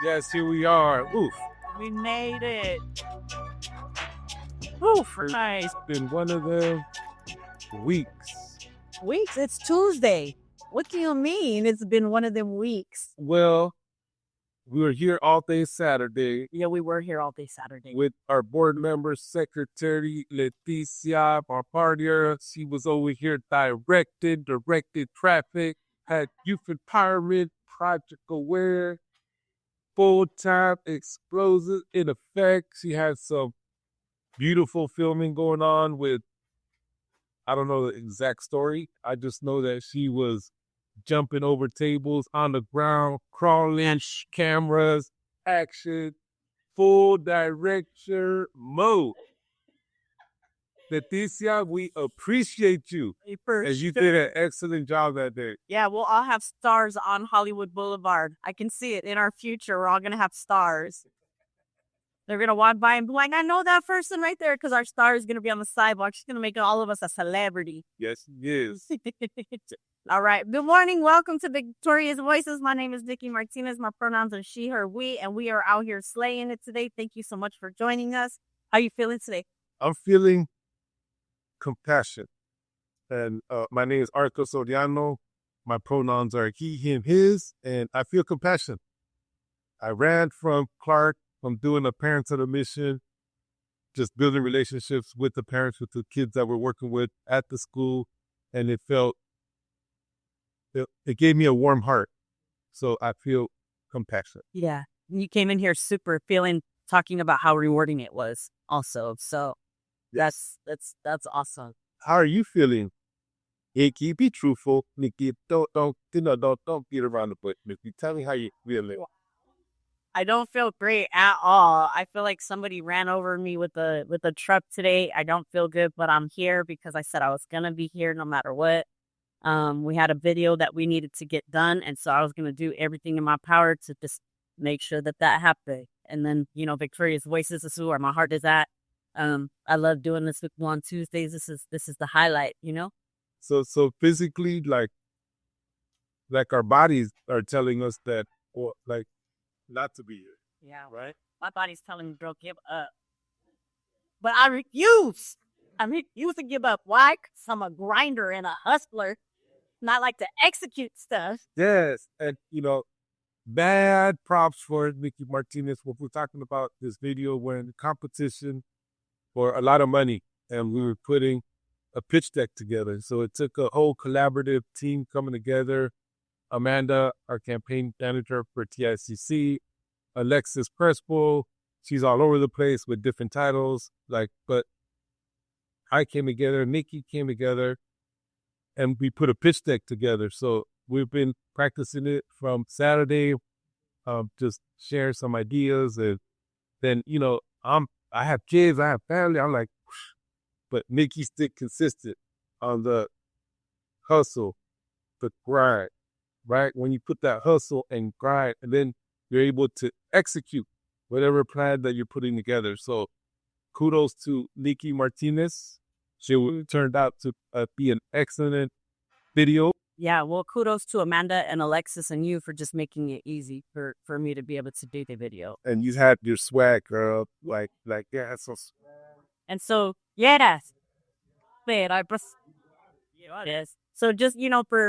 Yes, here we are. Oof. We made it. Oof, nice. It's been one of them weeks. Weeks? It's Tuesday. What do you mean it's been one of them weeks? Well, we were here all day Saturday Yeah, we were here all day Saturday. with our board member, Secretary Leticia Barbardia. She was over here directed traffic, had youth empowerment, Project Aware, full-time explosive in effect. She had some beautiful filming going on with, I don't know the exact story. I just know that she was jumping over tables on the ground, crawling, cameras, action, full director mode. Leticia, we appreciate you. As you did an excellent job that day. Yeah, we'll all have stars on Hollywood Boulevard. I can see it in our future. We're all going to have stars. They're going to walk by and be like, I know that person right there, because our star is going to be on the sidewalk. She's going to make all of us a celebrity. Yes, she is. All right. Good morning. Welcome to Victorious Voices. My name is Niki Martinez. My pronouns are she, her, we, and we are out here slaying it today. Thank you so much for joining us. How you feeling today? I'm feeling compassion. And my name is Arthur Soriano. My pronouns are he, him, his, and I feel compassion. I ran from Clark, from doing a Parents on a Mission, just building relationships with the parents, with the kids that we're working with at the school, and it gave me a warm heart. So I feel compassion. Yeah. You came in here super talking about how rewarding it was also. So that's awesome. How are you feeling? Niki, be truthful. Niki, don't beat around the bush. Niki, tell me how you feeling. I don't feel great at all. I feel like somebody ran over me with a truck today. I don't feel good, but I'm here because I said I was gonna be here no matter what. We had a video that we needed to get done, and so I was gonna do everything in my power to just make sure that happened. And then, Victorious Voices is where my heart is at. I love doing this with you on Tuesdays. This is the highlight, So physically, like our bodies are telling us that, or like, not to be here. Yeah. Right? My body's telling me, girl, give up. But I refuse. I refuse to give up. Why? Because I'm a grinder and a hustler. Not like to execute stuff. Yes. And, bad props for Niki Martinez. What we're talking about this video, we're in competition for a lot of money. And we were putting a pitch deck together. So it took a whole collaborative team coming together. Amanda, our campaign manager for TICC, Alexis Crespo, she's all over the place with different titles. But I came together, Niki came together, and we put a pitch deck together. So we've been practicing it from Saturday, just share some ideas. And then, I have kids, I have family. I'm like, but Niki stick consistent on the hustle, the grind. Right? When you put that hustle and grind, and then you're able to execute whatever plan that you're putting together. So kudos to Niki Martinez. She turned out to be an excellent video. Yeah, well, kudos to Amanda and Alexis and you for just making it easy for me to be able to do the video. And you had your swag, girl. Like yeah, so. And so, yes. Yes. So just,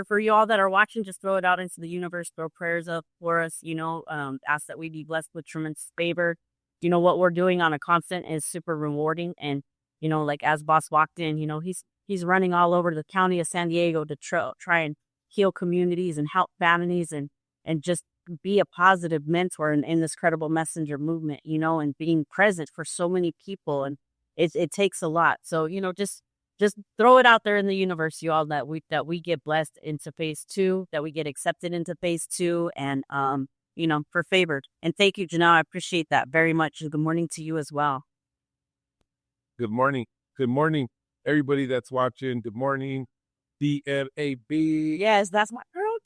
for you all that are watching, just throw it out into the universe, throw prayers up for us, ask that we be blessed with tremendous favor. What we're doing on a constant is super rewarding. And, like as boss walked in, he's running all over the county of San Diego to try and heal communities and help families and just be a positive mentor in this credible messenger movement, and being present for so many people. And it takes a lot. So, just throw it out there in the universe, you all, that we get blessed into phase 2, that we get accepted into phase 2, and for favored. And thank you, Janelle. I appreciate that very much. Good morning to you as well. Good morning. Good morning, everybody that's watching. Good morning, DMAB. Yes, that's my girl.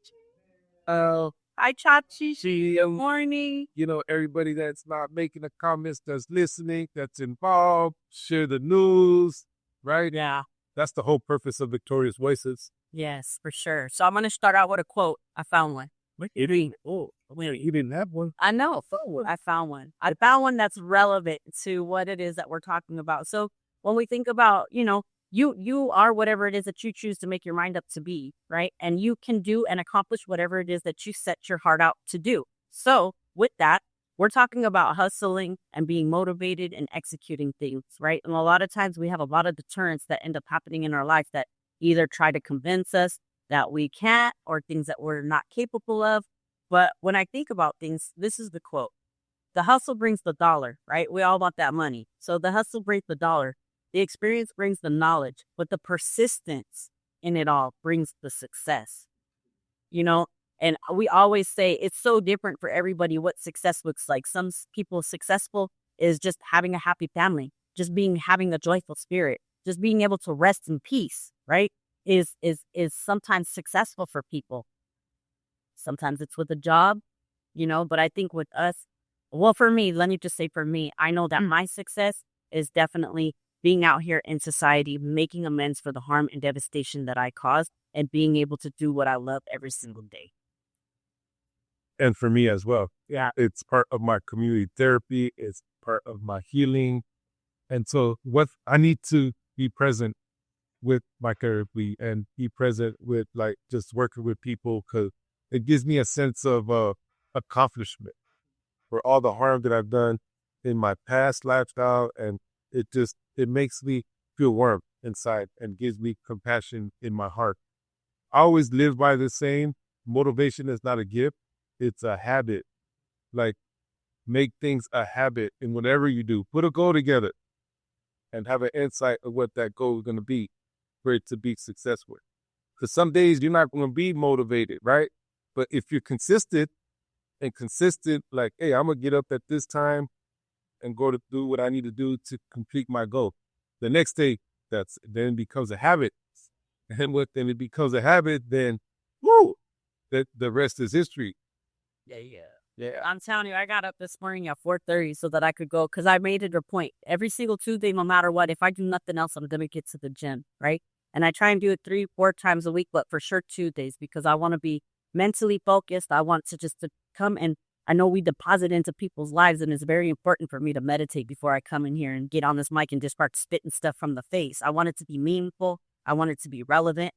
Hi, Chachi. Good morning. Everybody that's not making the comments, that's listening, that's involved, share the news. Right? Yeah. That's the whole purpose of Victorious Voices. Yes, for sure. So I'm going to start out with a quote. I found one. Oh, you didn't have one. I know. I found one. I found one that's relevant to what it is that we're talking about. So when we think about, you are whatever it is that you choose to make your mind up to be, right? And you can do and accomplish whatever it is that you set your heart out to do. So with that, we're talking about hustling and being motivated and executing things, right? And a lot of times we have a lot of deterrents that end up happening in our life that either try to convince us that we can't or things that we're not capable of. But when I think about things, this is the quote: the hustle brings the dollar, right? We all want that money. So the hustle brings the dollar. The experience brings the knowledge, but the persistence in it all brings the success, you know? And we always say it's so different for everybody what success looks like. Some people successful is just having a happy family, just having a joyful spirit, just being able to rest in peace, right? Is sometimes successful for people. Sometimes it's with a job, but I think with us, well, for me, let me just say for me, I know that my success is definitely being out here in society, making amends for the harm and devastation that I caused, and being able to do what I love every single day. And for me as well. Yeah. It's part of my community therapy. It's part of my healing. And so I need to be present with my therapy and be present with just working with people, because it gives me a sense of accomplishment for all the harm that I've done in my past lifestyle. And it makes me feel warm inside and gives me compassion in my heart. I always live by the saying, motivation is not a gift, it's a habit. Make things a habit in whatever you do. Put a goal together and have an insight of what that goal is going to be for it to be successful. Because some days you're not going to be motivated, right? But if you're consistent, hey, I'm going to get up at this time and go to do what I need to do to complete my goal. The next day, then it becomes a habit. And then it becomes a habit, then, the rest is history. Yeah. I'm telling you, I got up this morning at 4:30 so that I could go, because I made it a point. Every single Tuesday, no matter what, if I do nothing else, I'm going to get to the gym, right? And I try and do it 3-4 times a week, but for sure Tuesdays, because I want to be mentally focused. I want to just to come, and I know we deposit into people's lives, and it's very important for me to meditate before I come in here and get on this mic and just start spitting stuff from the face. I want it to be meaningful. I want it to be relevant,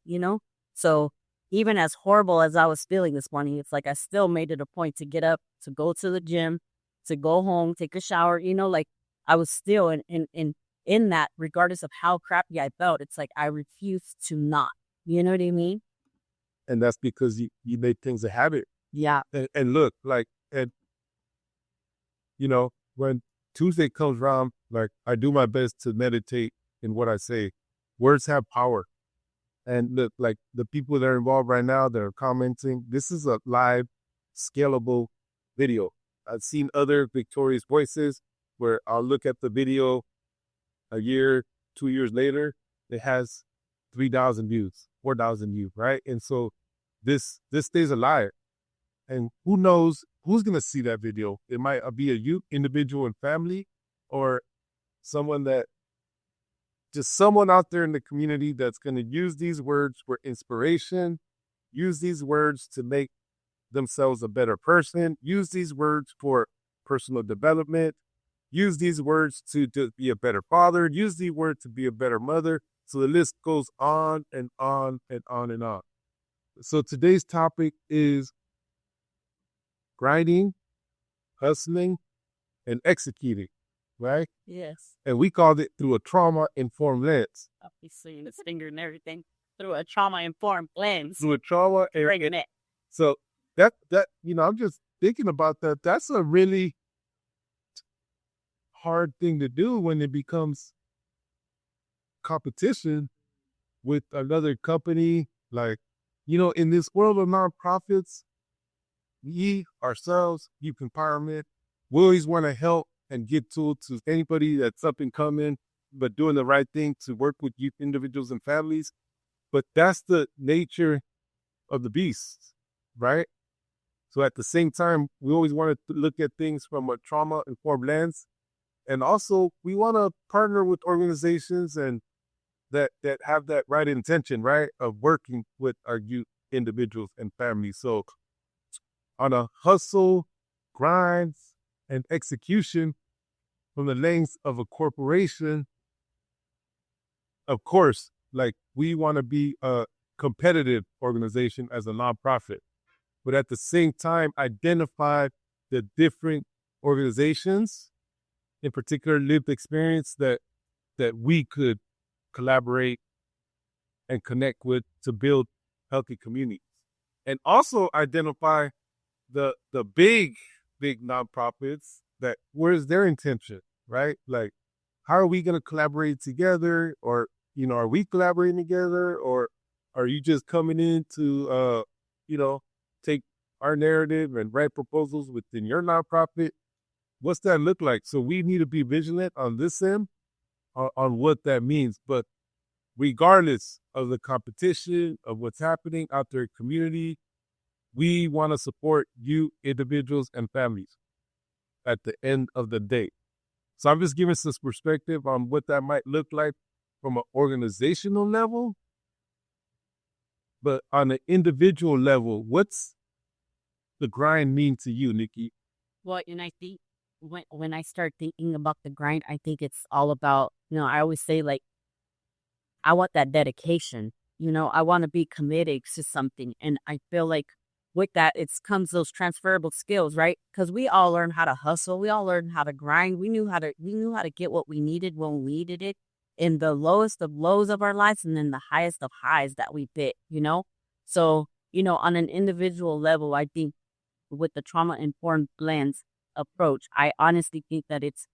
So even as horrible as I was feeling this morning, it's like I still made it a point to get up, to go to the gym, to go home, take a shower, I was still in that, regardless of how crappy I felt. It's like I refused to not. You know what I mean? And that's because you made things a habit. Yeah. And look, when Tuesday comes around, I do my best to meditate in what I say. Words have power. And look, the people that are involved right now that are commenting, this is a live, scalable video. I've seen other victorious voices where I'll look at the video a year, 2 years later, it has 3,000 views, 4,000 views, right? And so this stays alive. And who knows who's going to see that video? It might be a youth, individual, and family, or someone out there in the community that's going to use these words for inspiration, use these words to make themselves a better person, use these words for personal development, use these words to be a better father, use these words to be a better mother. So the list goes on and on and on and on. So today's topic is grinding, hustling, and executing, right? Yes. And we called it through a trauma-informed lens. He's seeing his finger and everything through a trauma-informed lens. Through a trauma and it. So that I'm just thinking about that. That's a really hard thing to do when it becomes competition with another company. In this world of nonprofits, we ourselves, youth empowerment, we always want to help and give tools to anybody that's up and coming, but doing the right thing to work with youth individuals and families. But that's the nature of the beast, right? So at the same time, we always want to look at things from a trauma-informed lens. And also, we want to partner with organizations and that have that right intention, right, of working with our youth individuals and families. So on a hustle, grind, and execution from the lengths of a corporation. Of course, like we want to be a competitive organization as a nonprofit, but at the same time, identify the different organizations, in particular lived experience that we could collaborate and connect with to build healthy communities. And also identify the big nonprofits that where's their intention, right? Like, how are we going to collaborate together? Or, are we collaborating together? Or are you just coming in to, take our narrative and write proposals within your nonprofit? What's that look like? So we need to be vigilant on this end, on what that means. But regardless of the competition, of what's happening out there in the community, we want to support you, individuals, and families at the end of the day. So I'm just giving some perspective on what that might look like from an organizational level. But on an individual level, what's the grind mean to you, Niki? Well, and I think when I start thinking about the grind, I think it's all about, I always say, like, I want that dedication. I want to be committed to something. And I feel like with that, it comes those transferable skills, right? Because we all learned how to hustle. We all learned how to grind. We knew how to get what we needed when we needed it, in the lowest of lows of our lives and then the highest of highs that we fit, So, on an individual level, I think with the trauma-informed lens approach, I honestly think that it's,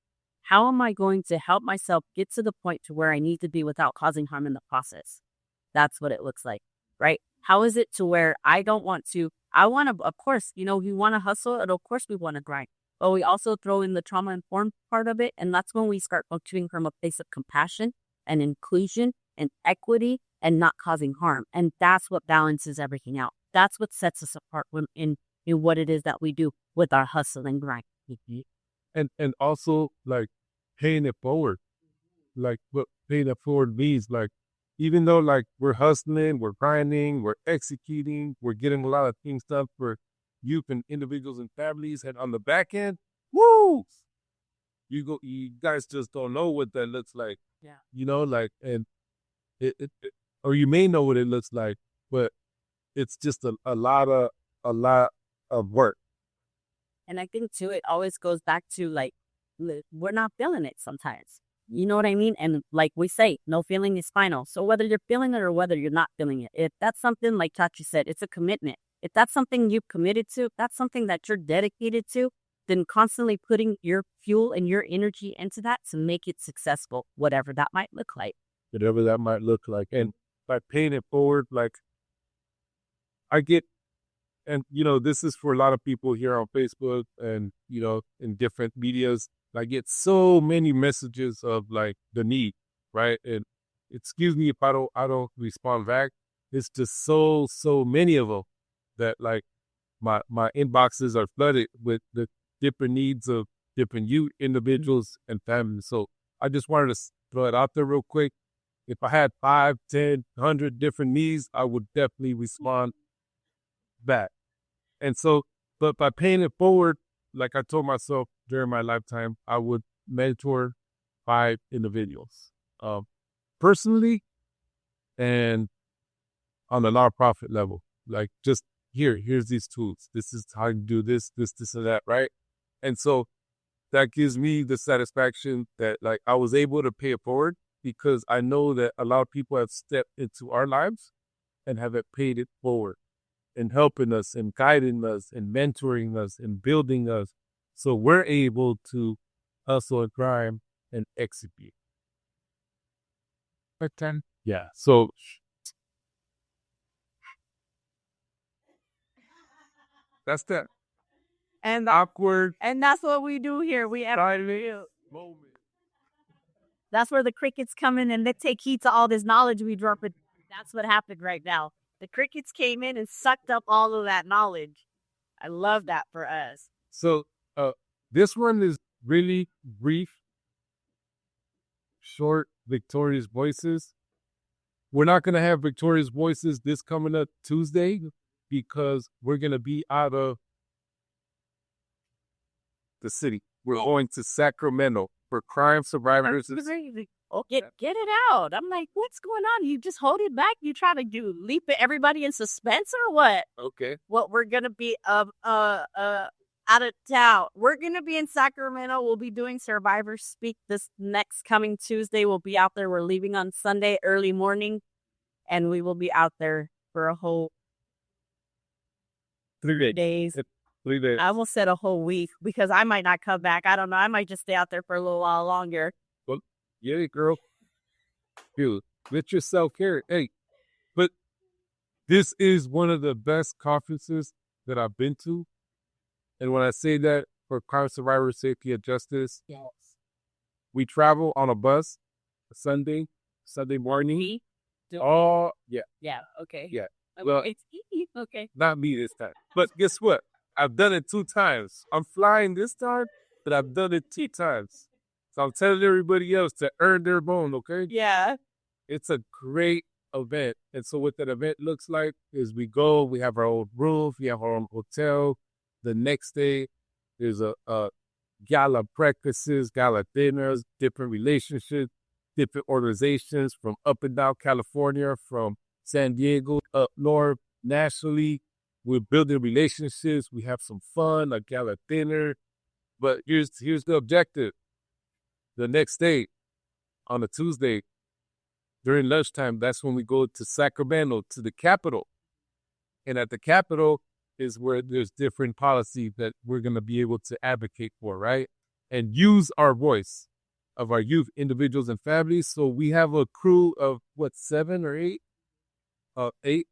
how am I going to help myself get to the point to where I need to be without causing harm in the process? That's what it looks like, right? How is it to where I want to, of course, we want to hustle, and of course we want to grind, but we also throw in the trauma-informed part of it, and that's when we start functioning from a place of compassion and inclusion and equity and not causing harm. And that's what balances everything out. That's what sets us apart in what it is that we do with our hustle and grind. And also, like, paying it forward. Like, what paying it forward means, like, even though, like, we're hustling, we're grinding, we're executing, we're getting a lot of things done for youth and individuals and families, and on the back end, woo! You guys just don't know what that looks like. Yeah. Like, and or you may know what it looks like, but it's just a lot of work. And I think too, it always goes back to, like, we're not feeling it sometimes. You know what I mean? And like we say, no feeling is final. So whether you're feeling it or whether you're not feeling it, if that's something, like Chachi said, it's a commitment. If that's something you've committed to, if that's something that you're dedicated to, then constantly putting your fuel and your energy into that to make it successful, whatever that might look like. Whatever that might look like. And by paying it forward, like, I get, and this is for a lot of people here on Facebook and, in different medias. I get so many messages of, like, the need, right? And excuse me if I don't respond back. It's just so many of them that, like, my inboxes are flooded with the different needs of different youth, individuals, and families. So I just wanted to throw it out there real quick. If I had 5, 10, 100 different needs, I would definitely respond back. And so, but by paying it forward, like I told myself during my lifetime, I would mentor 5 individuals, personally and on a nonprofit level. Like, just here's these tools. This is how you do this, and that, right? And so that gives me the satisfaction that, like, I was able to pay it forward because I know that a lot of people have stepped into our lives and have paid it forward and helping us and guiding us and mentoring us and building us so we're able to hustle and grind and execute. But then, yeah, so that's that. And Awkward. And that's what we do here. We Moment. That's where the crickets come in and they take heed to all this knowledge we drop. It. That's what happened right now. The crickets came in and sucked up all of that knowledge. I love that for us. So this one is really brief, short, Victorious Voices. We're not going to have Victorious Voices this coming up Tuesday because we're going to be out of the city. We're going to Sacramento for crime survivors. Oh, get it out. I'm like, what's going on? You just hold it back. You try to leap everybody in suspense or what? Okay. What we're gonna be out of town. We're gonna be in Sacramento. We'll be doing Survivor Speak this next coming Tuesday. We'll be out there. We're leaving on Sunday early morning, and we will be out there for a whole 3 days. 3 days. I almost said a whole week because I might not come back. I don't know. I might just stay out there for a little while longer. Well, yeah, girl. Dude, let yourself care. Hey, but this is one of the best conferences that I've been to. And when I say that for crime survivor safety and justice, Yes. we travel on a bus Sunday morning. Me? Oh, yeah. Yeah. Okay. Yeah. Okay. Well, okay. not me this time. But guess what? I've done it 2 times. I'm flying this time, but I've done it 2 times. So I'm telling everybody else to earn their bone, okay? Yeah. It's a great event. And so what that event looks like is we go, we have our own room, we have our own hotel. The next day, there's a gala breakfasts, gala dinners, different relationships, different organizations from up and down California, from San Diego, up north, nationally. We're building relationships. We have some fun, a gala dinner. But here's the objective. The next day, on a Tuesday, during lunchtime, that's when we go to Sacramento, to the Capitol. And at the Capitol is where there's different policies that we're going to be able to advocate for, right? And use our voice of our youth, individuals, and families. So we have a crew of, 7 or 8? 8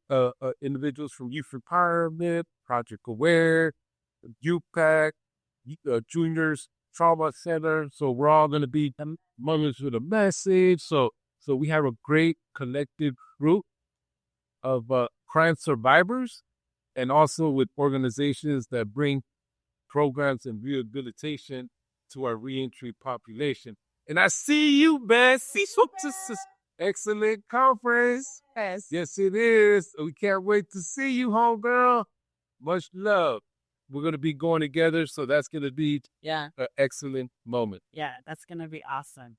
individuals from Youth Empowerment, Project Aware, UPAC, Juniors Trauma Center. So we're all going to be mothers with a message. So we have a great collective group of crime survivors, and also with organizations that bring programs and rehabilitation to our reentry population. And I see you, man. See, this is excellent conference. Yes, it is. We can't wait to see you, homegirl. Much love. We're going to be going together, so that's going to be an excellent moment. Yeah, that's going to be awesome.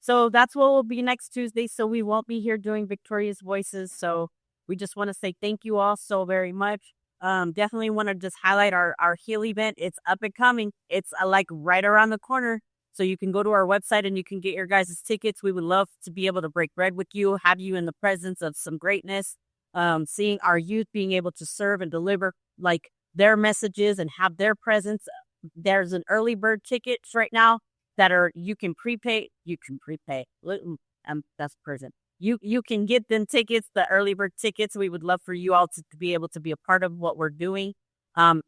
So that's what will be next Tuesday. So we won't be here doing Victorious Voices. So we just want to say thank you all so very much. Definitely want to just highlight our Heal event. It's up and coming. It's like right around the corner. So you can go to our website and you can get your guys' tickets. We would love to be able to break bread with you, have you in the presence of some greatness, seeing our youth being able to serve and deliver like their messages and have their presence. There's an early bird tickets right now that you can prepay. That's prison. You can get them tickets, the early bird tickets. We would love for you all to be able to be a part of what we're doing.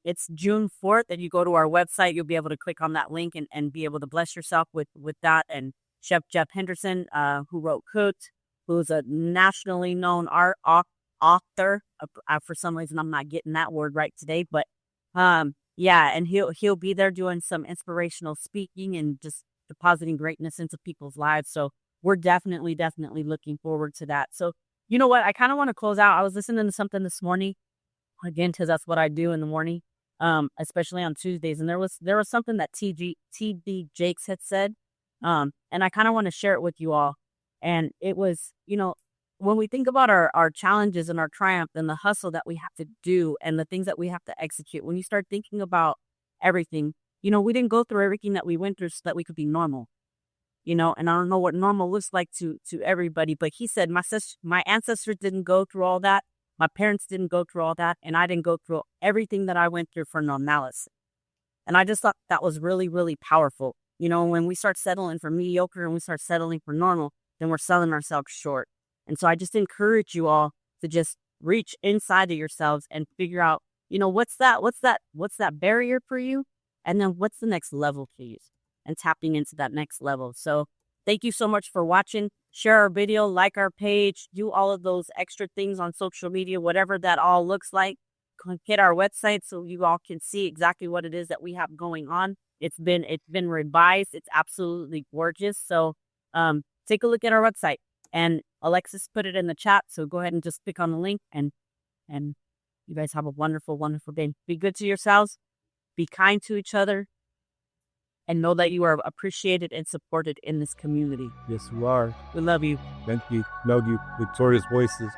It's June 4th, and you go to our website, you'll be able to click on that link and be able to bless yourself with that. And Chef Jeff Henderson, who wrote Cooked, who's a nationally known author. For some reason, I'm not getting that word right today, but yeah, and he'll be there doing some inspirational speaking and just depositing greatness into people's lives. So we're definitely looking forward to that. So you know what? I kind of want to close out. I was listening to something this morning, again, because that's what I do in the morning, especially on Tuesdays. And there was something that T.D. Jakes had said, and I kind of want to share it with you all. And it was, when we think about our challenges and our triumph and the hustle that we have to do and the things that we have to execute, when you start thinking about everything, we didn't go through everything that we went through so that we could be normal, and I don't know what normal looks like to everybody, but he said, my ancestors didn't go through all that. My parents didn't go through all that, and I didn't go through everything that I went through for normalcy. And I just thought that was really, really powerful. When we start settling for mediocre and we start settling for normal, then we're selling ourselves short. And so I just encourage you all to just reach inside of yourselves and figure out, what's that barrier for you? And then what's the next level to use and tapping into that next level. So thank you so much for watching. Share our video, like our page, do all of those extra things on social media, whatever that all looks like. Hit our website so you all can see exactly what it is that we have going on. It's been revised. It's absolutely gorgeous. So take a look at our website. And Alexis put it in the chat. So go ahead and just click on the link and you guys have a wonderful, wonderful day. Be good to yourselves. Be kind to each other. and know that you are appreciated and supported in this community. Yes, you are. We love you. Thank you. Love you. Victorious voices.